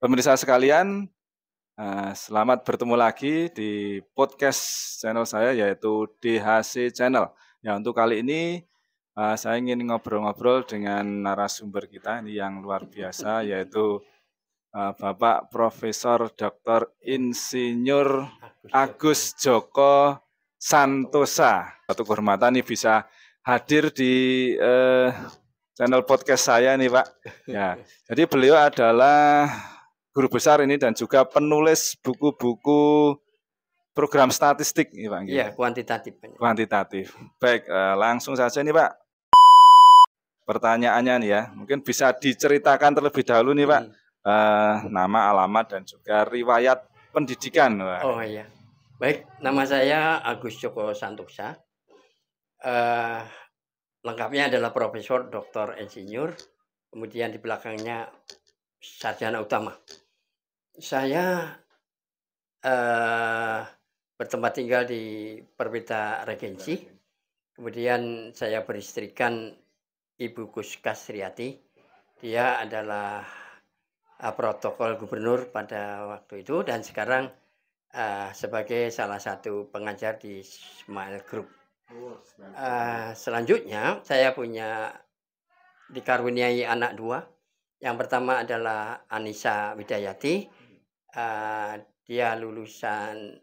Pemirsa sekalian, selamat bertemu lagi di podcast channel saya yaitu DHC Channel. Ya, untuk kali ini saya ingin ngobrol-ngobrol dengan narasumber kita ini yang luar biasa yaitu Bapak Profesor Dr. Insinyur Agus Joko Santosa. Satu kehormatan nih bisa hadir di channel podcast saya nih Pak. Ya, jadi beliau adalah guru besar ini dan juga penulis buku-buku program statistik nih Pak. Iya, kuantitatif. Kuantitatif. Baik, langsung saja nih Pak. Pertanyaannya nih ya, mungkin bisa diceritakan terlebih dahulu nih Pak, nama, alamat dan juga riwayat pendidikan. Oh iya, baik. Nama saya Agus Joko Santosa. Lengkapnya adalah Profesor Dr. Insinyur. Kemudian di belakangnya Sarjana Utama. Saya bertempat tinggal di Perwita Regensi. Kemudian saya beristrikan Ibu Kuskas Riyati. Dia adalah protokol gubernur pada waktu itu dan sekarang sebagai salah satu pengajar di Smile Group. Selanjutnya saya punya dikaruniai anak dua. Yang pertama adalah Anissa Widayati. Dia lulusan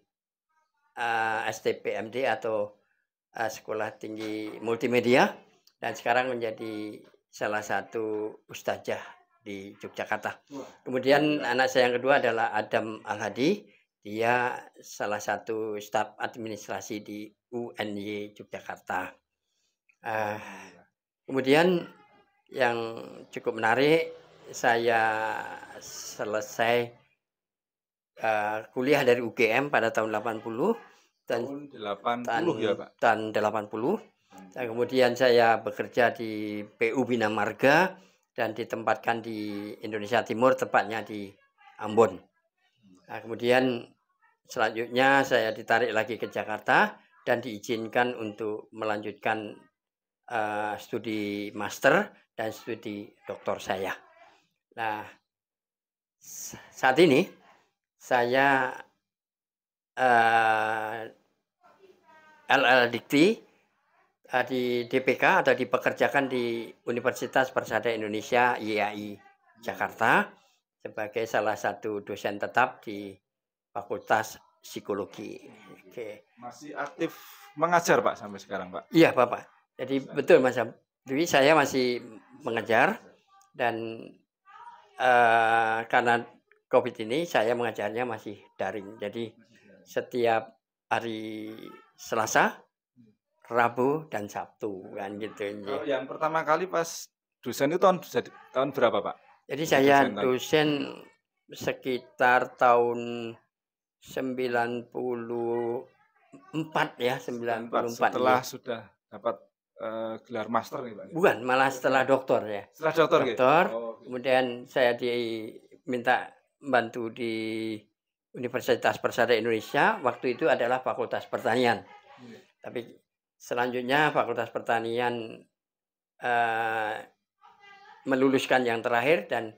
STPMD atau Sekolah Tinggi Multimedia dan sekarang menjadi salah satu ustazah di Yogyakarta. Kemudian anak saya yang kedua adalah Adam Al-Hadi. Dia salah satu staf administrasi di UNY Yogyakarta. Kemudian yang cukup menarik, saya selesai kuliah dari UGM pada tahun 80 dan tahun 80 ya Pak. Tahun 80. Dan kemudian saya bekerja di PU Bina Marga dan ditempatkan di Indonesia Timur, tepatnya di Ambon. Nah, kemudian selanjutnya saya ditarik lagi ke Jakarta dan diizinkan untuk melanjutkan studi master dan studi doktor saya. Nah, saat ini saya LL Dikti di DPK atau dipekerjakan di Universitas Persada Indonesia YAI Jakarta sebagai salah satu dosen tetap di Fakultas Psikologi. Oke. Masih aktif mengajar Pak sampai sekarang Pak? Iya Bapak. Jadi betul Mas Dwi, saya masih mengajar dan karena COVID ini saya mengajarnya masih daring. Jadi setiap hari Selasa, Rabu dan Sabtu kan gitu. Oh, yang pertama kali pas dosen itu tahun berapa Pak? Jadi saya dosen sekitar tahun 94 ya, 94. Setelah ya. Sudah dapat gelar master nih Pak? Bukan, malah setelah doktor ya. Setelah doktor. Kemudian saya diminta bantu di Universitas Persada Indonesia. Waktu itu adalah Fakultas Pertanian. Tapi selanjutnya Fakultas Pertanian meluluskan yang terakhir dan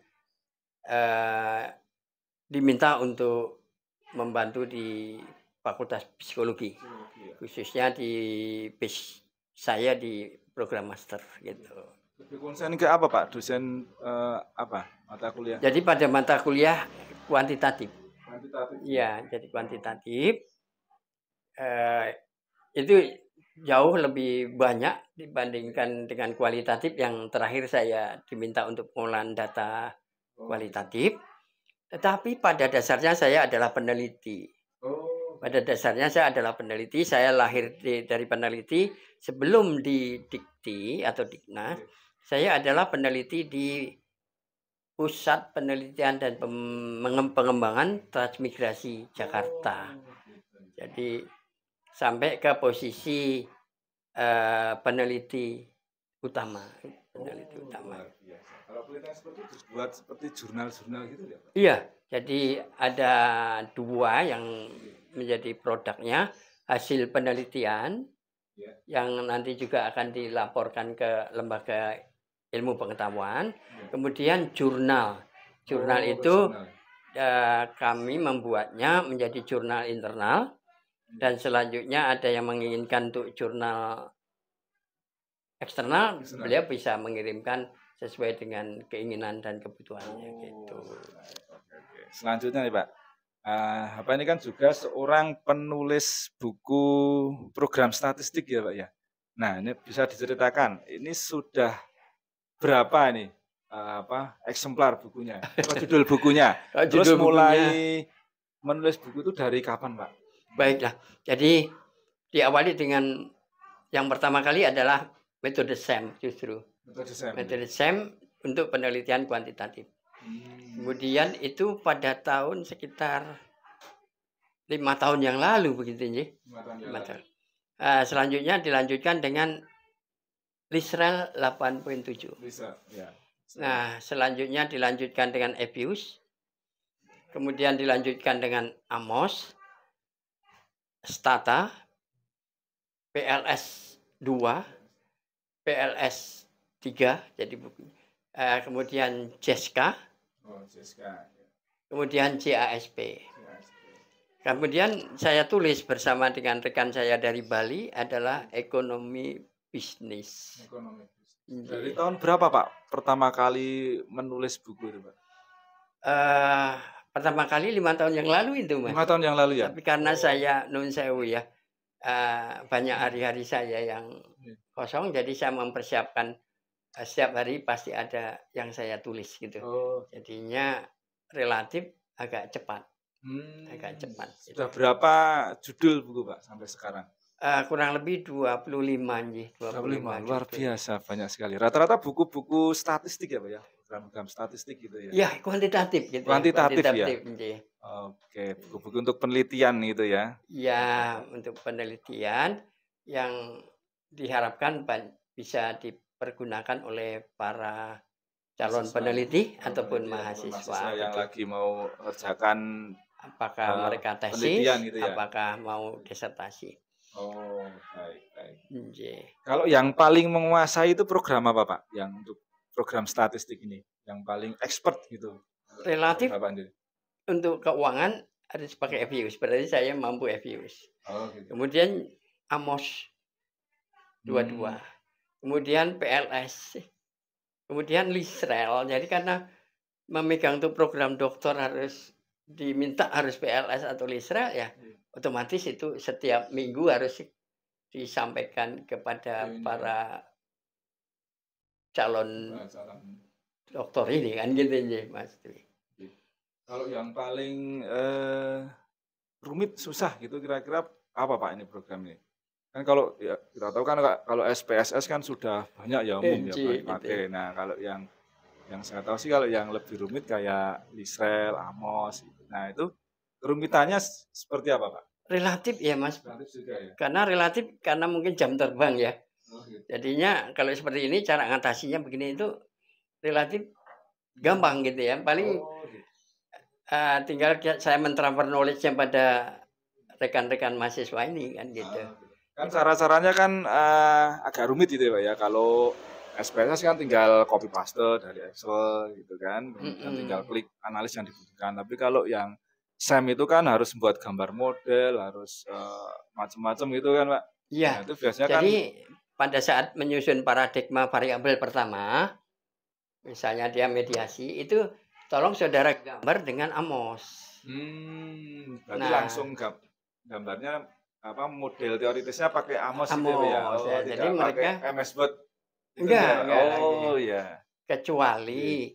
diminta untuk membantu di Fakultas Psikologi. Khususnya di saya di program master gitu. Lebih konsen ke apa Pak? Dosen apa mata kuliah? Jadi pada mata kuliah kuantitatif. Ya, jadi kuantitatif. Itu jauh lebih banyak dibandingkan dengan kualitatif. Yang terakhir saya diminta untuk pengolahan data kualitatif. Tetapi pada dasarnya saya adalah peneliti. Pada dasarnya saya adalah peneliti. Saya lahir dari peneliti. Sebelum di Dikti atau Diknas, saya adalah peneliti di Pusat Penelitian dan Pengembangan Transmigrasi Jakarta. Jadi sampai ke posisi peneliti utama. Kalau penelitian seperti itu buat seperti jurnal-jurnal gitu ya Pak? Iya, jadi ada dua yang menjadi produknya, hasil penelitian yang nanti juga akan dilaporkan ke lembaga ilmu pengetahuan. Kemudian jurnal itu kami membuatnya menjadi jurnal internal, dan selanjutnya ada yang menginginkan untuk jurnal eksternal, beliau bisa mengirimkan sesuai dengan keinginan dan kebutuhannya gitu. Oke. Selanjutnya nih Pak, Bapak ini kan juga seorang penulis buku program statistik ya Pak ya. Nah ini bisa diceritakan, ini sudah berapa nih eksemplar bukunya, judul bukunya, terus Judul mulai bukunya, menulis buku itu dari kapan Pak? baiklah. Jadi diawali dengan yang pertama kali adalah metode SAM justru. Metode SAM untuk penelitian kuantitatif. Kemudian itu pada tahun sekitar 5 tahun yang lalu begitu ya. 5 tahun. Selanjutnya dilanjutkan dengan Lisrel 8.7. Ya. Nah, selanjutnya dilanjutkan dengan Epius. Kemudian dilanjutkan dengan Amos, Stata, PLS 2, PLS 3, jadi buku. Kemudian Jeska, kemudian JASP. Kemudian saya tulis bersama dengan rekan saya dari Bali adalah ekonomi bisnis. Dari tahun berapa Pak pertama kali menulis buku itu Pak? Pertama kali 5 tahun yang lalu itu Mas. 5 tahun yang lalu ya? Tapi karena saya nun sewu ya, banyak hari-hari saya yang kosong, jadi saya mempersiapkan setiap hari pasti ada yang saya tulis gitu. Jadinya relatif agak cepat. Agak cepat. Sudah berapa judul buku Pak sampai sekarang? Kurang lebih 25 nih. 25, luar biasa banyak sekali. Rata-rata buku-buku statistik ya Pak ya? Program statistik gitu ya? Ya, kuantitatif gitu. Kuantitatif ya? Ya. Oke, buku-buku untuk penelitian gitu ya? Ya, untuk penelitian yang diharapkan bisa dipergunakan oleh para calon peneliti ataupun mahasiswa yang lagi mau mengerjakan apakah mereka tesis, gitu ya? Apakah mau disertasi. Oh, baik. Yeah. Kalau yang paling menguasai itu program apa Pak? Yang untuk program statistik ini, yang paling expert gitu? Relatif untuk keuangan harus pakai Epius, berarti saya mampu Epius. Gitu. Kemudian Amos 22, kemudian PLS, kemudian Lisrel. Jadi karena memegang untuk program doktor harus diminta harus PLS atau Lisrel ya, otomatis itu setiap minggu harus disampaikan kepada para calon dokter ini kan gitu ya Mas. Kalau yang paling rumit susah gitu kira-kira apa Pak ini program ini? Kan kalau ya kita tahu kan kalau SPSS kan sudah banyak ya umum ya pakai. Gitu. Nah kalau yang saya tahu sih kalau yang lebih rumit kayak Lisrel, Amos. Gitu. Nah itu kerumitannya seperti apa Pak? Relatif ya Mas. Relatif juga ya. Karena mungkin jam terbang ya. Gitu. Jadinya kalau seperti ini cara ngatasinya begini itu relatif gampang gitu ya. Paling tinggal saya mentransfer knowledge-nya pada rekan-rekan mahasiswa ini kan gitu. Kan cara-caranya kan agak rumit gitu ya Pak ya. Kalau SPSS kan tinggal copy paste dari Excel gitu kan, dan tinggal klik analis yang dibutuhkan. Tapi kalau yang SAM itu kan harus membuat gambar model, harus macam-macam gitu kan Pak. Iya. Nah, itu biasanya jadi pada saat menyusun paradigma variabel pertama, misalnya dia mediasi, itu tolong saudara gambar dengan Amos. Berarti langsung gambarnya model teoritisnya pakai Amos gitu ya. Jadi mereka MS Word. Enggak. Oh iya. Kecuali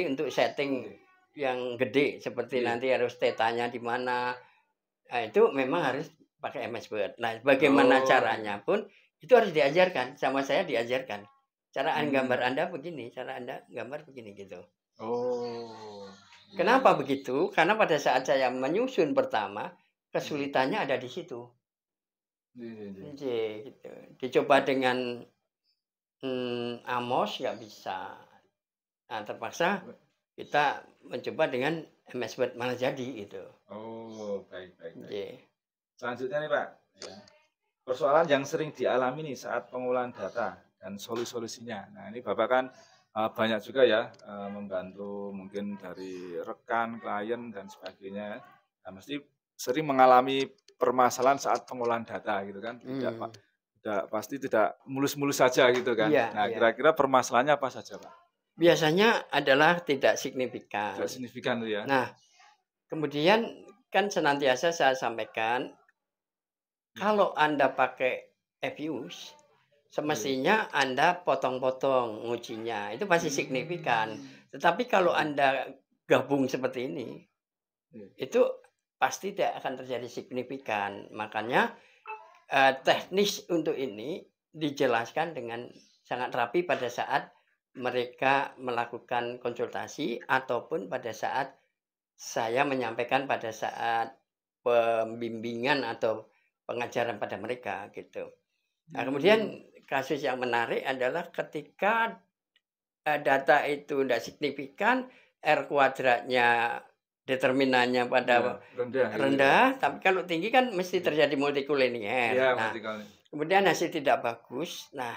untuk setting yang gede seperti nanti harus tetanya di mana. Nah, itu memang harus pakai MS Word. Nah, bagaimana caranya pun itu harus diajarkan, sama saya diajarkan. Cara gambar Anda begini, cara Anda gambar begini gitu. Kenapa begitu? Karena pada saat saya menyusun pertama, kesulitannya ada di situ. Gitu. Dicoba dengan Amos nggak bisa. Nah, terpaksa kita mencoba dengan MS Word malah jadi gitu. Baik. Selanjutnya nih Pak, persoalan yang sering dialami nih saat pengolahan data dan solusinya. Nah ini Bapak kan banyak juga ya membantu mungkin dari rekan, klien dan sebagainya. Nah, mesti sering mengalami permasalahan saat pengolahan data gitu kan, tidak pasti tidak mulus-mulus saja gitu kan. Iya, Nah, iya. kira-kira permasalahannya apa saja, Pak? Biasanya adalah tidak signifikan. Tidak signifikan tuh ya? Nah, kemudian kan senantiasa saya sampaikan, kalau Anda pakai Evius, semestinya Anda potong-potong ngujinya, itu pasti signifikan. Tetapi kalau Anda gabung seperti ini, itu pasti tidak akan terjadi signifikan. Makanya teknis untuk ini dijelaskan dengan sangat rapi pada saat mereka melakukan konsultasi ataupun pada saat saya menyampaikan pada saat pembimbingan atau pengajaran pada mereka gitu. Nah, kemudian kasus yang menarik adalah ketika data itu tidak signifikan, R kuadratnya determinannya pada rendah, rendah, tapi kalau tinggi kan mesti terjadi multikolinier. Iya, Nah, multikolinier. kemudian hasil tidak bagus. Nah,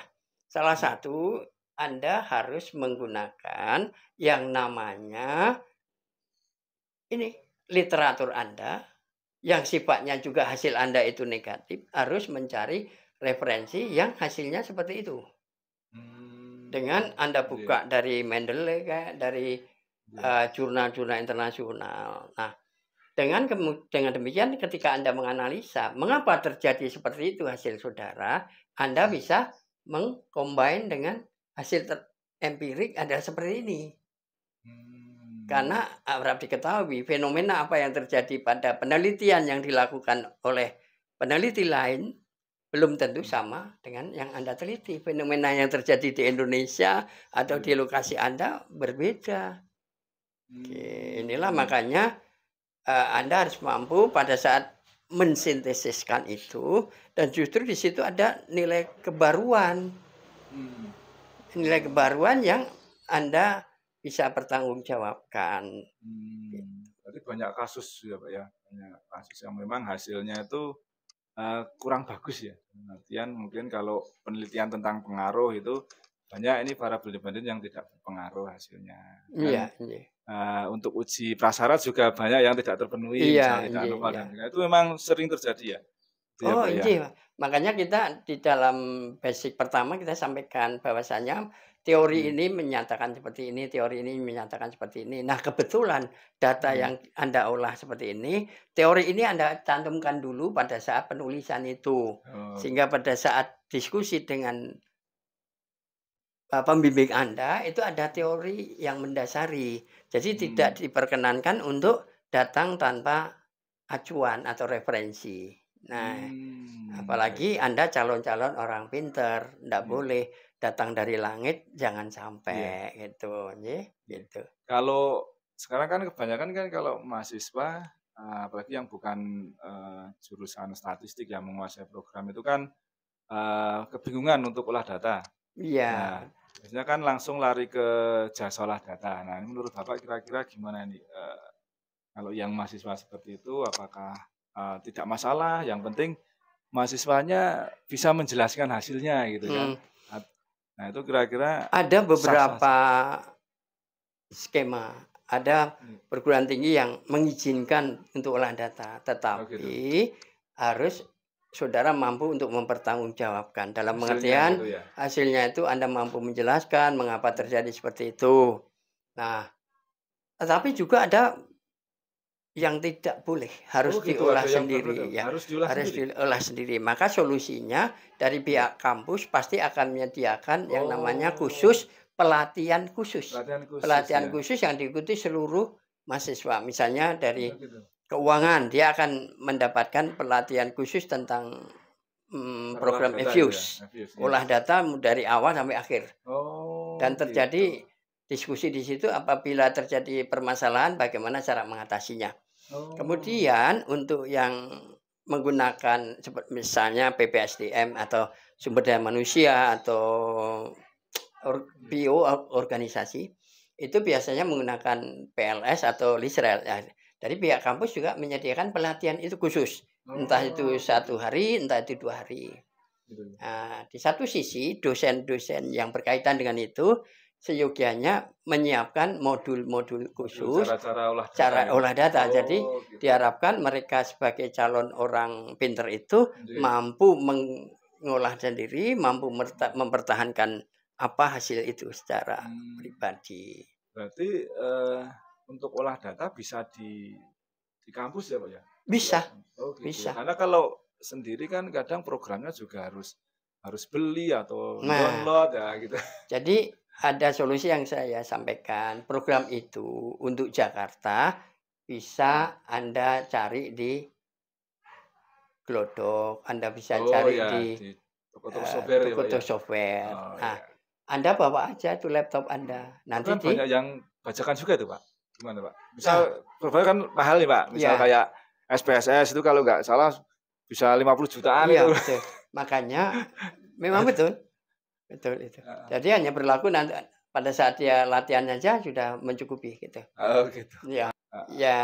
salah satu Anda harus menggunakan yang namanya ini literatur Anda yang sifatnya juga hasil Anda itu negatif, harus mencari referensi yang hasilnya seperti itu. Dengan Anda buka dari Mendeley kayak dari jurnal-jurnal internasional. Nah, dengan demikian ketika Anda menganalisa mengapa terjadi seperti itu hasil saudara, Anda bisa mengcombine dengan hasil empirik adalah seperti ini. Karena harap diketahui fenomena apa yang terjadi pada penelitian yang dilakukan oleh peneliti lain belum tentu sama dengan yang Anda teliti. Fenomena yang terjadi di Indonesia atau di lokasi Anda berbeda. Oke, inilah makanya Anda harus mampu pada saat mensintesiskan itu, dan justru di situ ada nilai kebaruan. Nilai kebaruan yang Anda bisa pertanggungjawabkan. Berarti banyak kasus ya Pak ya, banyak kasus yang memang hasilnya itu kurang bagus ya. Artian mungkin kalau penelitian tentang pengaruh itu banyak ini para peneliti yang tidak berpengaruh hasilnya. Iya, untuk uji prasyarat juga banyak yang tidak terpenuhi, misalnya tidak anomal dan itu memang sering terjadi ya. Ya, oh iya, makanya kita di dalam basic pertama kita sampaikan bahwasanya teori ini menyatakan seperti ini, teori ini menyatakan seperti ini. Nah, kebetulan data yang Anda olah seperti ini, teori ini Anda cantumkan dulu pada saat penulisan itu. Sehingga pada saat diskusi dengan pembimbing Anda, itu ada teori yang mendasari. Jadi tidak diperkenankan untuk datang tanpa acuan atau referensi. Nah, apalagi Anda calon-calon orang pinter, tidak boleh datang dari langit, jangan sampai gitu, gitu. Kalau sekarang kan kebanyakan kan kalau mahasiswa, apalagi yang bukan jurusan statistik yang menguasai program itu kan kebingungan untuk olah data. Iya. Nah, biasanya kan langsung lari ke jasa olah data. Nah, ini menurut Bapak kira-kira gimana nih? Kalau yang mahasiswa seperti itu, apakah tidak masalah? Yang penting mahasiswanya bisa menjelaskan hasilnya gitu kan. Nah, itu kira-kira ada beberapa skema. Ada perguruan tinggi yang mengizinkan untuk olah data, tetapi harus saudara mampu untuk mempertanggungjawabkan. Dalam pengertian hasilnya itu Anda mampu menjelaskan mengapa terjadi seperti itu. Nah, tetapi juga ada yang tidak boleh, harus diolah sendiri ya, harus diolah sendiri. Maka solusinya dari pihak kampus pasti akan menyediakan yang namanya khusus pelatihan khusus yang diikuti seluruh mahasiswa. Misalnya dari keuangan, dia akan mendapatkan pelatihan khusus tentang program Evius, olah data dari awal sampai akhir. Dan terjadi diskusi di situ apabila terjadi permasalahan bagaimana cara mengatasinya. Kemudian untuk yang menggunakan misalnya PPSDM atau sumber daya manusia atau organisasi itu biasanya menggunakan PLS atau LISREL. Dari pihak kampus juga menyediakan pelatihan itu khusus, entah itu 1 hari, entah itu 2 hari. Nah, di satu sisi dosen-dosen yang berkaitan dengan itu seyogianya menyiapkan modul-modul khusus cara olah data. Jadi gitu. diharapkan mereka sebagai calon orang pinter itu mampu mengolah sendiri, mampu mempertahankan apa hasil itu secara pribadi. Berarti untuk olah data bisa di kampus ya Pak ya? Bisa. Gitu. Bisa. Karena kalau sendiri kan kadang programnya juga harus beli atau download ya gitu. Jadi ada solusi yang saya sampaikan. Program itu untuk Jakarta bisa Anda cari di Glodok, Anda bisa cari di toko software. Nah, Anda bawa aja tuh laptop Anda. Nanti kan banyak yang bajakan juga tuh Pak. Gimana Pak? Misal kan mahal nih Pak. Misal kayak SPSS itu kalau nggak salah bisa 50 jutaan iya, itu. Betul. Makanya memang betul. Betul itu. Jadi hanya berlaku nanti pada saat dia latihan saja sudah mencukupi gitu. Oh gitu. Ya. Ya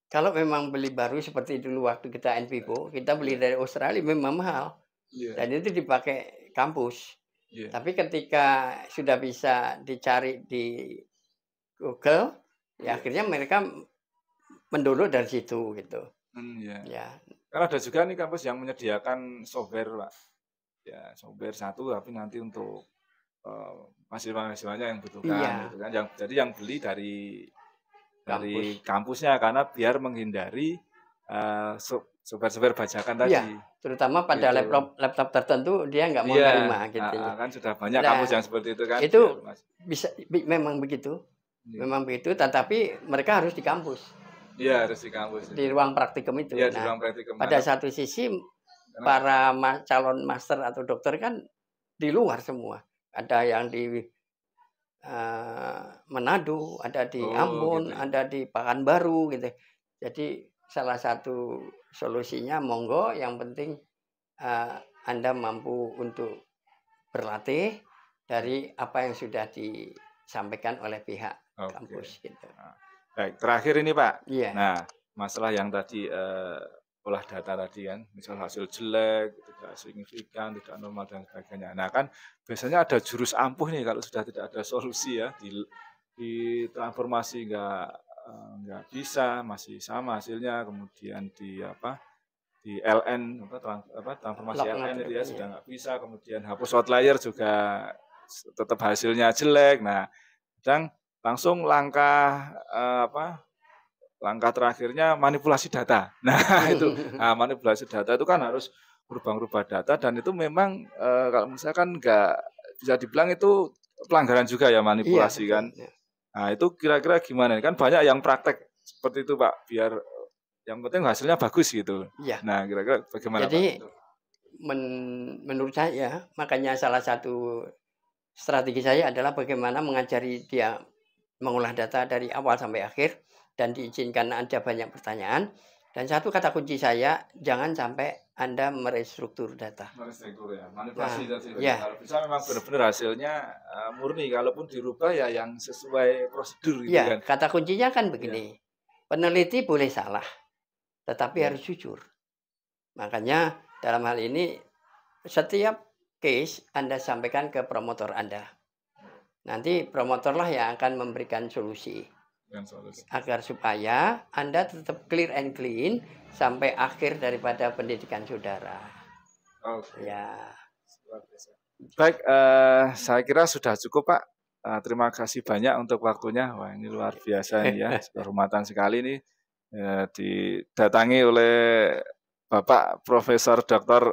kalau memang beli baru seperti dulu waktu kita NPIPO, kita beli dari Australia memang mahal. Dan itu dipakai kampus. Tapi ketika sudah bisa dicari di Google, ya akhirnya mereka mendownload dari situ gitu. Ya. Karena ada juga nih kampus yang menyediakan software, Pak. Ya, software satu tapi nanti untuk mahasiswa-mahasiswanya yang butuhkan gitu kan. Jadi yang beli dari kampusnya karena biar menghindari software bajakan tadi. Iya, terutama pada laptop tertentu dia nggak mau terima gitu. Kan sudah banyak kampus yang seperti itu kan. Itu bisa memang begitu. Memang begitu, tetapi mereka harus di kampus. Iya, harus di kampus. Di ruang praktikum itu. Iya, di ruang praktikum. Pada satu sisi para calon master atau dokter kan di luar semua. Ada yang di Manado, ada di Ambon, gitu. Ada di Pekanbaru gitu. Jadi salah satu solusinya monggo, yang penting Anda mampu untuk berlatih dari apa yang sudah disampaikan oleh pihak kampus gitu. Baik, terakhir ini Pak. Iya. Nah, masalah yang tadi olah data tadi kan, misal hasil jelek, tidak signifikan, tidak normal dan sebagainya. Nah kan biasanya ada jurus ampuh nih kalau sudah tidak ada solusi ya, di transformasi nggak bisa, masih sama hasilnya, kemudian di LN transformasi LN itu ya sudah nggak bisa, kemudian hapus outlier juga tetap hasilnya jelek. Nah, kadang langsung langkah langkah terakhirnya manipulasi data. Nah itu, manipulasi data itu kan harus berubah-ubah data, dan itu memang kalau misalkan nggak bisa dibilang itu pelanggaran juga ya, manipulasi kan. Nah itu kira-kira gimana? Kan banyak yang praktek seperti itu Pak, biar yang penting hasilnya bagus gitu. Iya. Nah kira-kira bagaimana Jadi, Pak? Menurut saya, makanya salah satu strategi saya adalah bagaimana mengajari dia mengolah data dari awal sampai akhir, dan diizinkan ada banyak pertanyaan. Dan satu kata kunci saya, jangan sampai Anda merestruktur data. Merestruktur ya, manipulasi tadi. Kalau bisa memang benar-benar hasilnya murni, kalaupun dirubah ya yang sesuai prosedur gitu kan. Kata kuncinya kan begini, peneliti boleh salah, tetapi harus jujur. Makanya dalam hal ini, setiap case Anda sampaikan ke promotor Anda. Nanti promotorlah yang akan memberikan solusi. Agar supaya Anda tetap clear and clean sampai akhir daripada pendidikan saudara. Ya. Baik, saya kira sudah cukup Pak. Terima kasih banyak untuk waktunya. Wah ini luar biasa nih ya, kehormatan sekali nih didatangi oleh Bapak Profesor Dr.